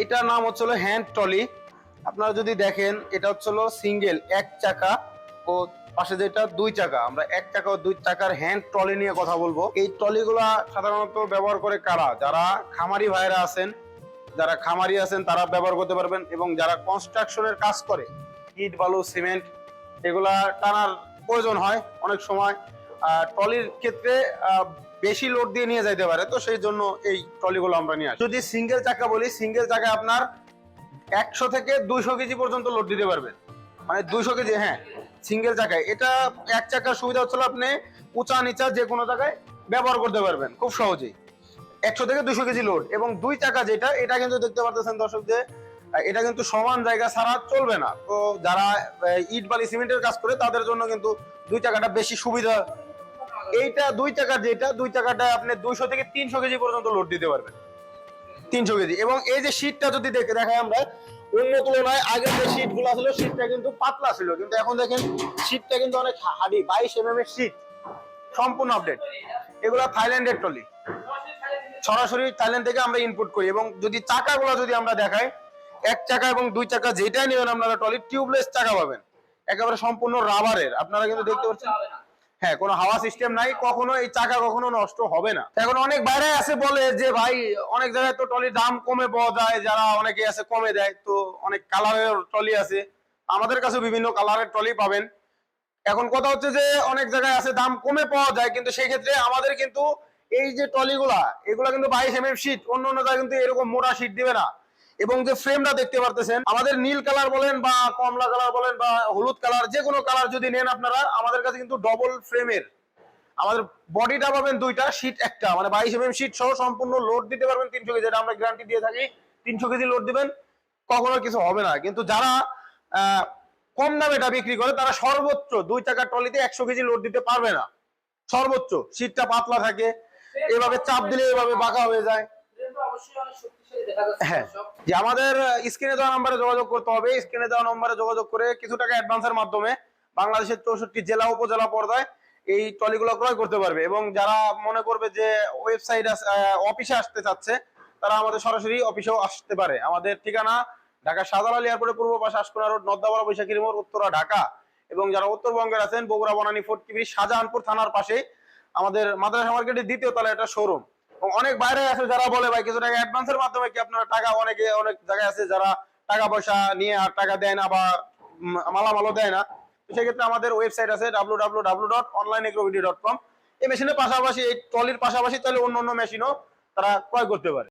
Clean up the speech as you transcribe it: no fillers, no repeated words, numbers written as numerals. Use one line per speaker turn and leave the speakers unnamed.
এটার নাম হচ্ছিল হ্যান্ড ট্রলি। আপনারা যদি দেখেন এটা হচ্ছিল সিঙ্গেল এক চাকা ও পাশে যেটা দুই চাকা। আমরা এক চাকা ও দুই চাকার হ্যান্ড ট্রলি নিয়ে কথা বলবো। এই ট্রলিগুলা সাধারণত ব্যবহার করে কারা? যারা খামারি ভাইরা আছেন, যারা খামারি আছেন তারা ব্যবহার করতে পারবেন, এবং যারা কনস্ট্রাকশনের কাজ করে ইট বালু সিমেন্ট এগুলা টানার প্রয়োজন হয় অনেক সময়। ট্রলির ক্ষেত্রে বেশি লোড দিয়ে নিয়ে যাইতে পারে, তো সেই জন্য এই ট্রলিগুলো আমরা নিয়ে আসি। যদি সিঙ্গেল চাকা বলি, সিঙ্গেল চাকায় আপনার 100 থেকে 200 কেজি পর্যন্ত লোড দিতে পারবেন, মানে 200 কেজি। হ্যাঁ, সিঙ্গেল চাকায় এটা এক চাকার সুবিধা হচ্ছিল আপনি উঁচা নিচা যে কোনো জায়গায় ব্যবহার করতে পারবেন খুব সহজেই। 100 থেকে 200 কেজি লোড। এবং দুই চাকা যেটা, এটা কিন্তু দেখতে পারতেছেন দর্শক যে এটা কিন্তু সমান জায়গা ছাড়া চলবে না। তো যারা ইট বালি সিমেন্টের কাজ করে তাদের জন্য কিন্তু দুই চাকাটা বেশি সুবিধা। এইটা দুই চাকার যেটা, দুই চাকাটা আপনি 200 থেকে 300 কেজি পর্যন্ত লোড দিতে পারবেন, 300 কেজি। এবং এই যে শীটটা যদি দেখাই আমরা, অন্য তুলনায় আগের যে শীট গুলো ছিল শীটটা কিন্তু পাতলা ছিল, কিন্তু এখন দেখেন শীটটা কিন্তু অনেক হার্ডি, 22 এর শীট, সম্পূর্ণ আপডেট। এগুলা থাইল্যান্ডের ট্রলি, সরাসরি থাইল্যান্ড থেকে আমরা ইনপুট করি। এবং যদি চাকাগুলো যদি আমরা দেখাই, এক চাকা এবং দুই চাকা যেটাই নেবেন আপনারা ট্রলি টিউবলেস চাকা পাবেন, একেবারে সম্পূর্ণ রাবারের। আপনারা কিন্তু দেখতে পাচ্ছেন, হ্যাঁ, কোনো হাওয়া সিস্টেম নাই, কখনো এই চাকা কখনো নষ্ট হবে না। এখন অনেক বাইরে আছে বলে যে ভাই অনেক জায়গায় তো ট্রলির দাম কমে পাওয়া যায়, যারা অনেকে আছে কমে দেয়, তো অনেক কালারের ট্রলি আছে, আমাদের কাছে বিভিন্ন কালারের ট্রলি পাবেন। এখন কথা হচ্ছে যে অনেক জায়গায় আছে দাম কমে পাওয়া যায়, কিন্তু সেই ক্ষেত্রে আমাদের কিন্তু এই যে ট্রলিগুলা এগুলা কিন্তু 22 শীট, অন্য অন্য জায়গায় কিন্তু এরকম মোটা শীট দিবে না। এবং যে ফ্রেমটা দেখতে পারতেছেন, আমাদের নীল কালার বলেন বা কমলা কালার বলেন বা হলুদ কালার, যে কোনো কালার যদি নেন আপনারা, আমাদের কাছে কিন্তু ডবল ফ্রেমের আমাদের বডিটা পাবেন দুইটা, শীট একটা, মানে 22 শীট সহ সম্পূর্ণ লোড দিতে পারবেন 300 কেজি। যেটা আমরা গ্যারান্টি দিয়ে থাকি, 300 কেজি লোড দিবেন, কখনো কিছু হবে না। কিন্তু যারা কম দামে এটা বিক্রি করে তারা সর্বোচ্চ দুই চাকার ট্রলিতে 100 কেজি লোড দিতে পারবে না, সর্বোচ্চ। শীটটা পাতলা থাকে, এভাবে চাপ দিলে এভাবে বাঁকা হয়ে যায়। হ্যাঁ, যে আমাদের স্ক্রিনে দেওয়া নম্বরে যোগাযোগ করতে হবে। স্ক্রিনে দেওয়া নম্বরে যোগাযোগ করে কিছু টাকা অ্যাডভান্সের মাধ্যমে বাংলাদেশের 64 জেলা উপজেলা পর্যায়ে এই ট্রলিগুলো ক্রয় করতে পারবে। এবং যারা মনে করবে যে ওয়েবসাইট অফিসে আসতে চাচ্ছে, তারা আমাদের সরাসরি অফিসেও আসতে পারে। আমাদের ঠিকানা ঢাকা শাহজালাল এয়ারপোর্টের পূর্ব পাশে আশকোনা রোড, নদ্দাপাড়া, বৈশাখী মোড়, উত্তরা, ঢাকা। এবং যারা উত্তরবঙ্গের আছেন, বগুড়া, বনানী, ফটকিবিরি, শাহজাহানপুর থানার পাশে আমাদের মাদ্রাসা মার্কেটের দ্বিতীয় তলায় একটা শোরুম। অনেক বাইরে আছে যারা বলে ভাই কিছু টাকা অ্যাডভান্সের মাধ্যমে কি আপনারা টাকা, অনেকে অনেক জায়গায় আছে যারা টাকা পয়সা নিয়ে আর টাকা দেয় না বা মালামালও দেয় না। তো সেক্ষেত্রে আমাদের ওয়েবসাইট আছে www.onlineagrovid.com। এই মেশিনের পাশাপাশি, এই ট্রলির পাশাপাশি তাহলে অন্য অন্য মেশিনও তারা ক্রয় করতে পারে।